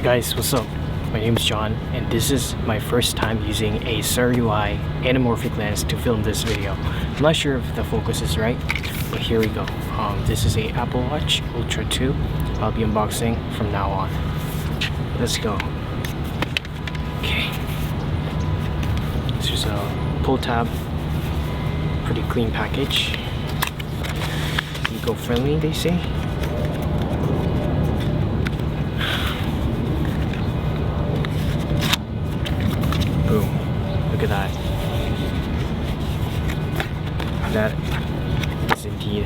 Guys, what's up? My name is John, and this is my first time using a SarUI anamorphic lens to film this video. I'm not sure if the focus is right, but here we go. This is a Apple Watch Ultra 2. I'll be unboxing from now on. Let's go. Okay. This is a pull tab. Pretty clean package. Eco-friendly, they say. Boom. Look at that. That is indeed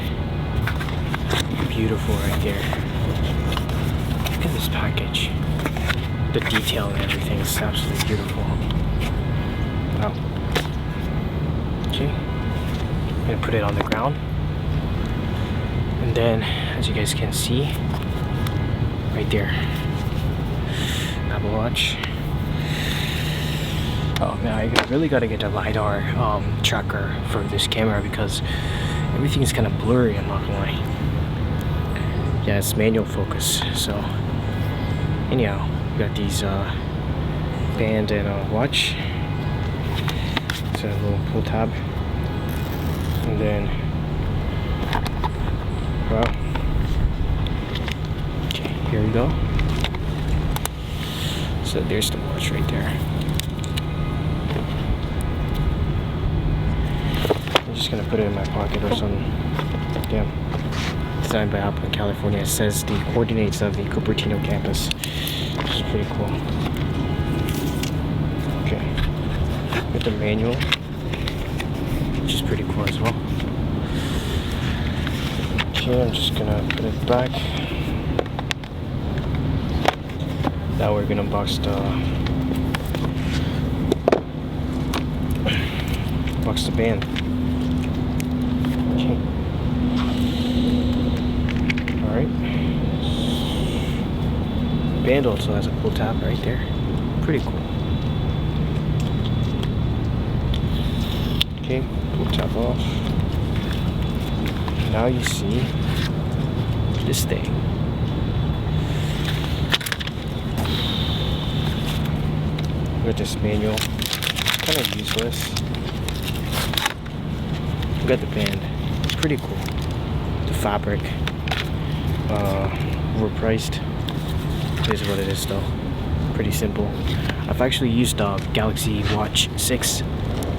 beautiful right there. Look at this package. The detail and everything is absolutely beautiful. Wow. Okay. I'm gonna put it on the ground. And then, as you guys can see, right there, Apple Watch. Oh man, I really gotta get a LiDAR tracker for this camera because everything is kind of blurry, I'm not gonna lie. Yeah, it's manual focus. So anyhow, we got these band and watch. It's a little pull tab. And then, well, okay, here we go. So there's the watch right there. I'm just gonna put it in my pocket or something. Damn. Designed by Apple in California. It says the coordinates of the Cupertino campus, which is pretty cool. Okay. With the manual, which is pretty cool as well. Okay, I'm just gonna put it back. Now we're gonna unbox the band. Okay. Alright. Band also has a pull tab right there. Pretty cool. Okay, pull tab off. Now you see this thing. Look at this manual. Kind of useless. Look at the band. It's pretty cool. The fabric. Overpriced. It is what it is though. Pretty simple. I've actually used Galaxy Watch 6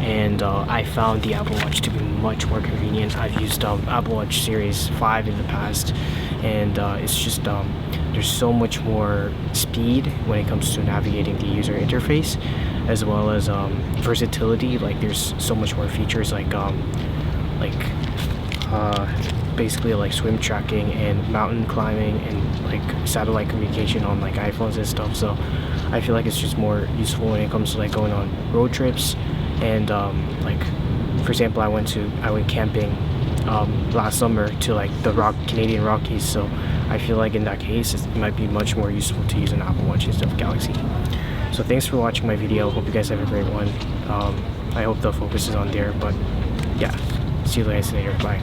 and I found the Apple Watch to be much more convenient. I've used Apple Watch Series 5 in the past, and it's just there's so much more speed when it comes to navigating the user interface, as well as versatility. Like there's so much more features like basically like swim tracking and mountain climbing and like satellite communication on like iPhones and stuff. So I feel like it's just more useful when it comes to like going on road trips. And like for example, I went camping last summer to like the Canadian Rockies, so I feel like in that case it might be much more useful to use an Apple Watch instead of Galaxy. So thanks for watching my video. Hope you guys have a great one. I hope the focus is on there, but yeah, see you guys later. Bye.